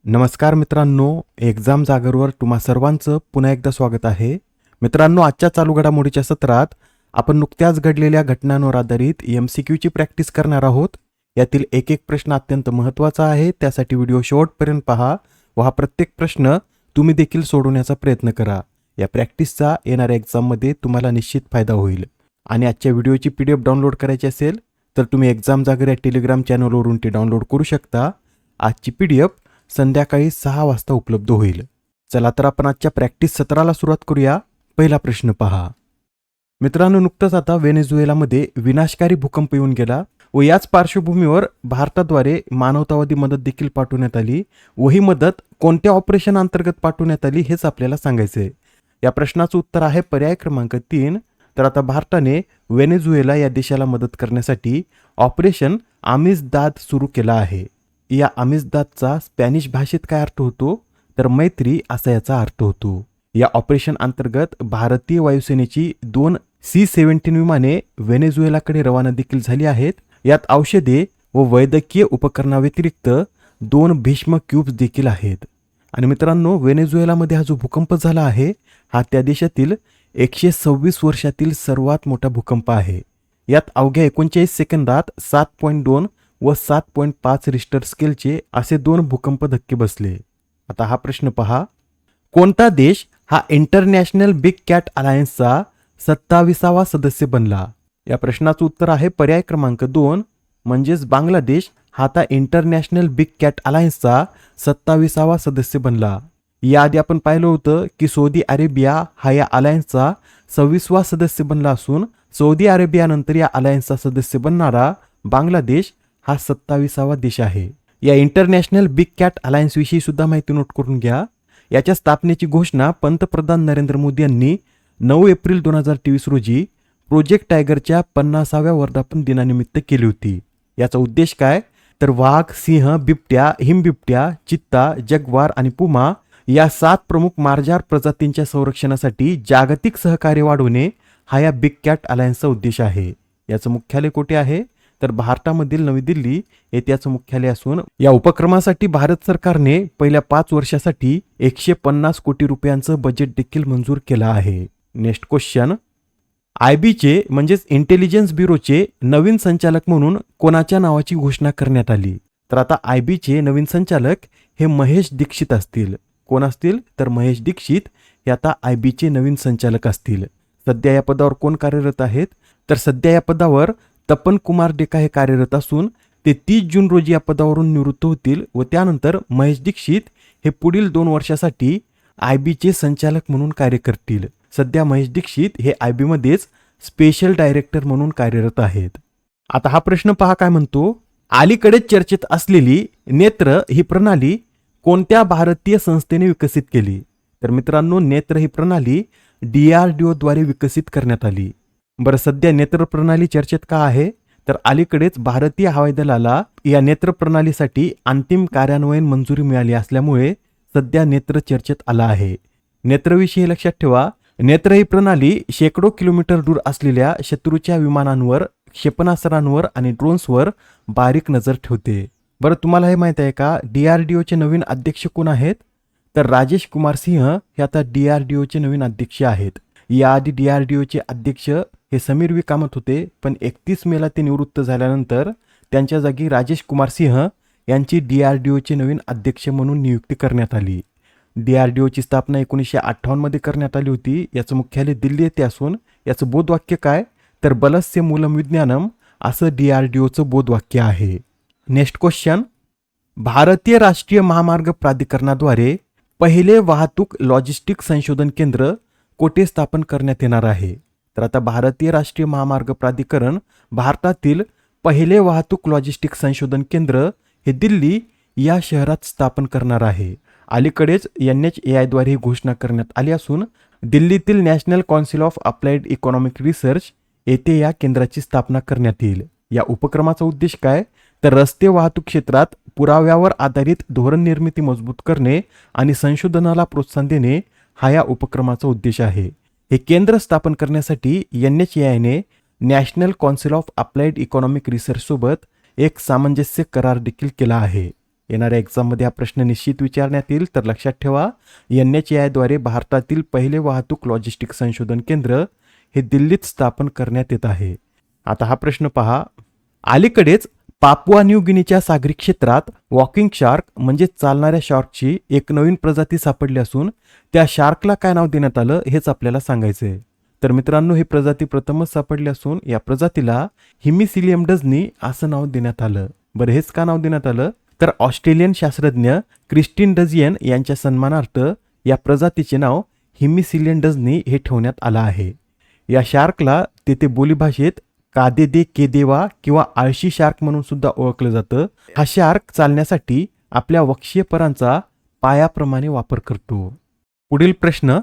नमस्कार मित्रांनो, एक्झाम जागरवर तुम्हा सर्वांचं पुन्हा एकदा स्वागत आहे. मित्रांनो, आजच्या चालू घडामोडीच्या सत्रात आपण नुकत्याच घडलेल्या घटनांवर आधारित MCQची प्रॅक्टिस करणार आहोत. यातील एक एक प्रश्न अत्यंत महत्त्वाचा आहे, त्यासाठी व्हिडिओ शेवटपर्यंत पहा व हा प्रत्येक प्रश्न तुम्ही देखील सोडवण्याचा प्रयत्न करा. या प्रॅक्टिसचा येणाऱ्या एक्झाममध्ये तुम्हाला निश्चित फायदा होईल. आणि आजच्या व्हिडिओची PDF डाउनलोड करायची असेल तर तुम्ही एक्झाम जागर या टेलिग्राम चॅनलवरून ती डाउनलोड करू शकता. आजची PDF संध्याकाळी 6 वाजता उपलब्ध होईल. चला तर आपण आजच्या प्रॅक्टिस सत्राला सुरुवात करूया. पहिला प्रश्न पहा. मित्रांनो, नुकतंच आता व्हेनेझुएलामध्ये विनाशकारी भूकंप येऊन गेला व याच पार्श्वभूमीवर भारताद्वारे मानवतावादी मदत देखील पाठवण्यात आली व ही मदत कोणत्या ऑपरेशन अंतर्गत पाठवण्यात आली हेच आपल्याला सांगायचंय. या प्रश्नाचं उत्तर आहे पर्याय क्रमांक 3. तर आता भारताने व्हेनेझुएला या देशाला मदत करण्यासाठी ऑपरेशन आमिझदाद सुरू केला आहे. या आमिझदादचा स्पॅनिश भाषेत काय अर्थ होतो तर मैत्री असा याचा अर्थ होतो. या ऑपरेशन अंतर्गत भारतीय वायुसेनेची 2 C-17 विमाने व्हेनेझुएलाकडे रवाना देखील झाली आहेत. यात औषधे व वैद्यकीय उपकरणाव्यतिरिक्त 2 भीष्म क्यूब्स देखील आहेत. आणि मित्रांनो, व्हेनेझुएलामध्ये हा जो भूकंप झाला आहे हा त्या देशातील 126 वर्षातील सर्वात मोठा भूकंप आहे. यात अवघ्या 39 सेकंदात 7.2 व 7.5 रिश्टर स्केलचे असे 2 भूकंप धक्के बसले. आता हा प्रश्न पहा. कोणता देश हा इंटरनॅशनल बिग कॅट अलायन्सचा 27वा सदस्य बनला? या प्रश्नाचं उत्तर आहे पर्याय क्रमांक 2 म्हणजेच बांगलादेश हा आता इंटरनॅशनल बिग कॅट अलायन्सचा 27वा सदस्य बनला. याआधी आपण पाहिलं होतं की सौदी अरेबिया हा या अलायन्सचा 26वा सदस्य बनला असून सौदी अरेबियानंतर या अलायन्सचा सदस्य बनणारा बांगलादेश हा 27वा देश आहे. या इंटरनॅशनल बिग कॅट अलायन्स विषयी सुद्धा माहिती नोट करून घ्या. याच्या स्थापनेची घोषणा पंतप्रधान नरेंद्र मोदी यांनी 9 एप्रिल 2023 रोजी प्रोजेक्ट टायगरच्या 50व्या वर्धापन दिनानिमित्त केली होती. याचा उद्देश काय तर वाघ, सिंह, बिबट्या, हिमबिबट्या, चित्ता, जगवार आणि पुमा या 7 प्रमुख मार्जार प्रजातींच्या संरक्षणासाठी जागतिक सहकार्य वाढवणे हा या बिग कॅट अलायन्सचा उद्देश आहे. याचं मुख्यालय कुठे आहे तर भारतामधील नवी दिल्ली येथे याचं मुख्यालय असून या उपक्रमासाठी भारत सरकारने पहिल्या 5 वर्षासाठी 150 कोटी रुपयांचं बजेट देखील मंजूर केलं आहे. Next question. IBचे म्हणजेच इंटेलिजन्स ब्युरोचे नवीन संचालक म्हणून कोणाच्या नावाची घोषणा करण्यात आली? तर आता IBचे नवीन संचालक हे महेश दीक्षित असतील. कोण असतील तर महेश दीक्षित हे आता IBचे नवीन संचालक असतील. सध्या या पदावर कोण कार्यरत आहेत तर सध्या या पदावर तपन कुमार डेका हे कार्यरत असून ते 30 जून रोजी या पदावरून निवृत्त होतील व त्यानंतर महेश दीक्षित हे पुढील 2 वर्षासाठी IBचे संचालक म्हणून कार्य करतील. सध्या महेश दीक्षित हे IBमध्येच स्पेशल डायरेक्टर म्हणून कार्यरत आहेत. आता हा प्रश्न पहा काय म्हणतो. अलीकडेच चर्चेत असलेली नेत्र ही प्रणाली कोणत्या भारतीय संस्थेने विकसित केली? तर मित्रांनो, नेत्र ही प्रणाली DRDO द्वारे विकसित करण्यात आली. बरं, सध्या नेत्र प्रणाली चर्चेत का आहे तर अलीकडेच भारतीय हवाई दलाला या नेत्र प्रणालीसाठी अंतिम कार्यान्वयन मंजुरी मिळाली असल्यामुळे सध्या नेत्र चर्चेत आला आहे. नेत्रविषयी लक्षात ठेवा, नेत्र ही प्रणाली शेकडो किलोमीटर दूर असलेल्या शत्रूच्या विमानांवर, क्षेपणास्त्रांवर आणि ड्रोन्सवर बारीक नजर ठेवते. बरं, तुम्हाला हे माहित आहे का DRDOचे नवीन अध्यक्ष कोण आहेत तर राजेश कुमार सिंह हे आता DRDOचे नवीन अध्यक्ष आहेत. याआधी DRDOचे अध्यक्ष हे समीर वी कामत होते, पण 31 मेला ते निवृत्त झाल्यानंतर त्यांच्या जागी राजेश कुमार सिंह यांची DRDOचे नवीन अध्यक्ष म्हणून नियुक्ती करण्यात आली. DRDOची स्थापना 1958 मध्ये करण्यात आली होती. याचं मुख्यालय दिल्ली येथे असून याचं बोधवाक्य काय तर बलस्य मूलम विज्ञानम असं DRDOचं बोधवाक्य आहे. Next question. भारतीय राष्ट्रीय महामार्ग प्राधिकरणाद्वारे पहिले वाहतूक लॉजिस्टिक संशोधन केंद्र कोठे स्थापन करण्यात येणार आहे? तर आता भारतीय राष्ट्रीय महामार्ग प्राधिकरण भारतातील पहिले वाहतूक लॉजिस्टिक संशोधन केंद्र हे दिल्ली या शहरात स्थापन करणार आहे. अलीकडेच NHAI द्वारे ही घोषणा करण्यात आली असून दिल्लीतील national council of applied economic research येथे या केंद्राची स्थापना करण्यात येईल. या उपक्रमाचा उद्देश काय तर रस्ते वाहतूक क्षेत्रात पुराव्यावर आधारित धोरण निर्मिती मजबूत करणे आणि संशोधनाला प्रोत्साहन देणे हा या उपक्रमाचा उद्देश आहे. हे केंद्र स्थापन करण्यासाठी NHAIने national council of applied economic research सोबत एक सामंजस्य करार देखील केला आहे. येणाऱ्या एक्झाममध्ये हा प्रश्न निश्चित विचारण्यात येईल, तर लक्षात ठेवा NHAI द्वारे भारतातील पहिले वाहतूक लॉजिस्टिक संशोधन केंद्र हे दिल्लीत स्थापन करण्यात येत आहे. आता हा प्रश्न पहा, अलीकडेच पापुआ न्यू गिनीच्या सागरी क्षेत्रात वॉकिंग शार्क म्हणजे चालणाऱ्या शार्कची एक नवीन प्रजाती सापडली असून त्या शार्कला काय नाव देण्यात आलं हेच आपल्याला सांगायचं आहे. तर मित्रांनो, ही प्रजाती प्रथमच सापडली असून या प्रजातीला हिमिसिलियम डझनी असं नाव देण्यात आलं. बरं, हेच का नाव देण्यात आलं, तर ऑस्ट्रेलियन शास्त्रज्ञ क्रिस्टिन डझियन यांच्या सन्मानार्थ या प्रजातीचे नाव हिमिसिलियन डझनी हे ठेवण्यात आलं आहे. या शार्कला तेथे बोलीभाषेत कादेदे केदेवा किंवा आळशी शार्क म्हणून सुद्धा ओळखलं जातं. हा शार्क चालण्यासाठी आपल्या वक्षीय परांचा पायाप्रमाणे वापर करतो. पुढील प्रश्न,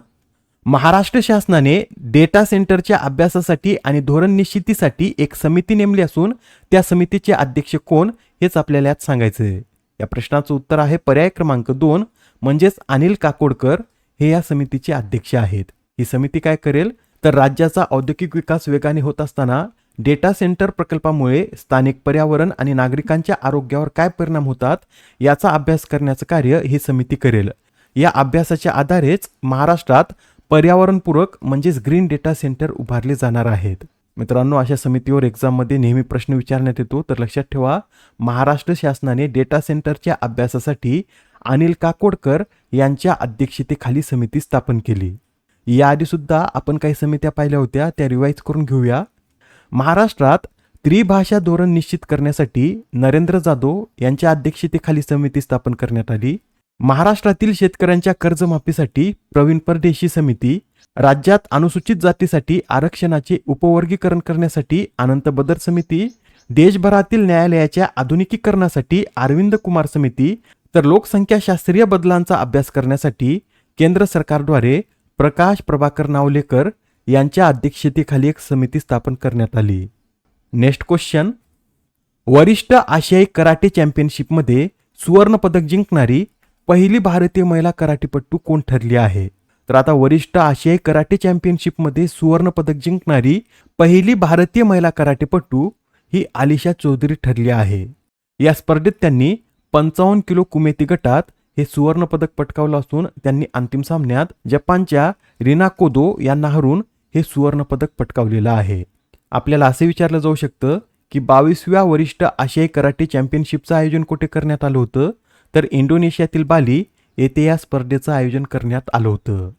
महाराष्ट्र शासनाने डेटा सेंटरच्या अभ्यासासाठी आणि धोरण निश्चितीसाठी एक समिती नेमली असून त्या समितीचे अध्यक्ष कोण हेच आपल्याला यात सांगायचं आहे. या प्रश्नाचं उत्तर आहे पर्याय क्रमांक 2 म्हणजेच अनिल काकोडकर हे या समितीचे अध्यक्ष आहेत. ही समिती काय करेल, तर राज्याचा औद्योगिक विकास वेगाने होत असताना डेटा सेंटर प्रकल्पामुळे स्थानिक पर्यावरण आणि नागरिकांच्या आरोग्यावर काय परिणाम होतात याचा अभ्यास करण्याचं कार्य ही समिती करेल. या अभ्यासाच्या आधारेच महाराष्ट्रात पर्यावरणपूरक म्हणजेच ग्रीन डेटा सेंटर उभारले जाणार आहेत. मित्रांनो, अशा समितीवर एक्झाममध्ये नेहमी प्रश्न विचारण्यात येतो, तर लक्षात ठेवा महाराष्ट्र शासनाने डेटा सेंटरच्या अभ्यासासाठी अनिल काकोडकर यांच्या अध्यक्षतेखाली समिती स्थापन केली. याआधी सुद्धा आपण काही समित्या पाहिल्या होत्या, त्या रिवाईज करून घेऊया. महाराष्ट्रात त्रिभाषा धोरण निश्चित करण्यासाठी नरेंद्र जाधव यांच्या अध्यक्षतेखाली समिती स्थापन करण्यात आली. महाराष्ट्रातील शेतकऱ्यांच्या कर्जमाफीसाठी प्रवीण परदेशी समिती, राज्यात अनुसूचित जातीसाठी आरक्षणाचे उपवर्गीकरण करण्यासाठी अनंत बदर समिती, देशभरातील न्यायालयाच्या आधुनिकीकरणासाठी अरविंद कुमार समिती, तर लोकसंख्याशास्त्रीय बदलांचा अभ्यास करण्यासाठी केंद्र सरकारद्वारे प्रकाश प्रभाकर नावलेकर यांच्या अध्यक्षतेखाली एक समिती स्थापन करण्यात आली. नेक्स्ट क्वेश्चन, वरिष्ठ आशियाई कराटे चॅम्पियनशिपमध्ये सुवर्ण पदक जिंकणारी पहिली भारतीय महिला कराटेपटू कोण ठरली आहे? तर आता वरिष्ठ आशियाई कराटे चॅम्पियनशिपमध्ये सुवर्ण पदक जिंकणारी पहिली भारतीय महिला कराटेपटू ही आलिशा चौधरी ठरली आहे. या स्पर्धेत त्यांनी 55 किलो कुमेती गटात हे सुवर्ण पदक पटकावलं असून त्यांनी अंतिम सामन्यात जपानच्या रिना कोदो यांना हरून हे सुवर्ण पदक पटकावलेलं आहे. आपल्याला असे विचारलं जाऊ शकतं की 22व्या वरिष्ठ आशियाई कराटे चॅम्पियनशिपचं आयोजन कुठे करण्यात आलं होतं? तर इंडोनेशियातील बाली येथे या स्पर्धेचं आयोजन करण्यात आलं होतं.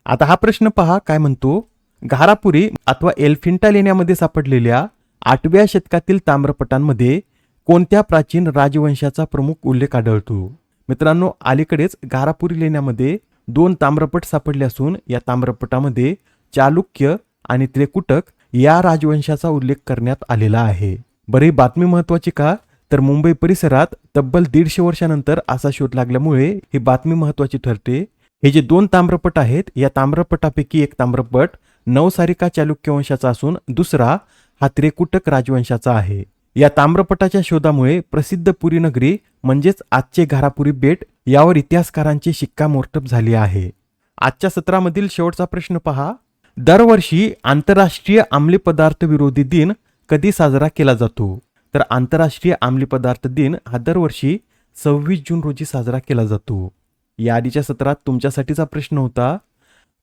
आता हा प्रश्न पहा काय म्हणतो, घारापुरी अथवा एल्फिंटा लेण्यामध्ये सापडलेल्या 8व्या शतकातील ताम्रपटांमध्ये कोणत्या प्राचीन राजवंशाचा प्रमुख उल्लेख आढळतो? मित्रांनो, अलीकडेच घारापुरी लेण्यामध्ये 2 ताम्रपट सापडले असून या ताम्रपटामध्ये चालुक्य आणि त्रिकुटक या राजवंशाचा उल्लेख करण्यात आलेला आहे. बरं, ही बातमी महत्वाची का, तर मुंबई परिसरात तब्बल 150 वर्षानंतर असा शोध लागल्यामुळे ही बातमी महत्वाची ठरते. हे जे 2 ताम्रपट आहेत, या ताम्रपटापैकी एक ताम्रपट नवसारिका चालुक्य वंशाचा असून दुसरा हा त्रिकुटक राजवंशाचा आहे. या ताम्रपटाच्या शोधामुळे प्रसिद्ध पुरी नगरी म्हणजेच आजचे घारापुरी बेट यावर इतिहासकारांची शिक्कामोर्तब झाली आहे. आजच्या सत्रामधील शेवटचा प्रश्न पहा, दरवर्षी आंतरराष्ट्रीय अंमली पदार्थ विरोधी दिन कधी साजरा केला जातो? तर आंतरराष्ट्रीय अंमली पदार्थ दिन हा दरवर्षी 26 जून रोजी साजरा केला जातो. या आधीच्या सत्रात तुमच्यासाठीचा प्रश्न होता,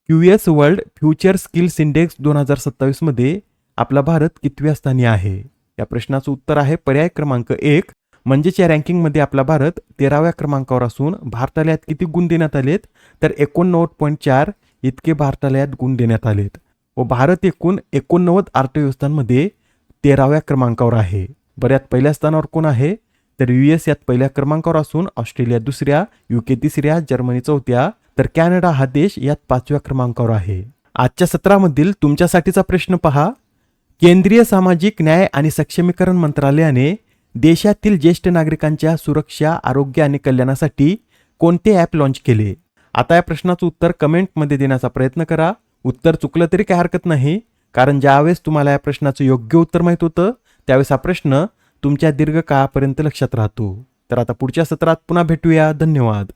QS world future skills index 2027 मध्ये आपला भारत कितव्या स्थानी आहे? या प्रश्नाचं उत्तर आहे पर्याय क्रमांक 1 म्हणजेच या रँकिंगमध्ये आपला भारत 13व्या क्रमांकावर असून भारताला यात किती गुण देण्यात आलेत? तर 89.4 इतके भारताला यात गुण देण्यात आलेत व भारत एकूण 89 अर्थव्यवस्थांमध्ये 13व्या क्रमांकावर आहे. बरं, यात पहिल्या स्थानावर कोण आहे? तर US यात पहिल्या क्रमांकावर असून ऑस्ट्रेलिया दुसऱ्या, UK तिसऱ्या, जर्मनी चौथ्या, तर कॅनडा हा देश यात 5व्या क्रमांकावर आहे. आजच्या सत्रामधील तुमच्यासाठीचा प्रश्न पहा, केंद्रीय सामाजिक न्याय आणि सक्षमीकरण मंत्रालयाने देशातील ज्येष्ठ नागरिकांच्या सुरक्षा, आरोग्य आणि कल्याणासाठी कोणते ॲप लॉन्च केले? आता या प्रश्नाचं उत्तर कमेंटमध्ये देण्याचा प्रयत्न करा. उत्तर चुकलं तरी काही हरकत नाही, कारण ज्यावेळेस तुम्हाला या प्रश्नाचं योग्य उत्तर माहीत होतं त्यावेळेस हा प्रश्न तुमच्या दीर्घकाळापर्यंत लक्षात राहतो. तर आता पुढच्या सत्रात पुन्हा भेटूया. धन्यवाद.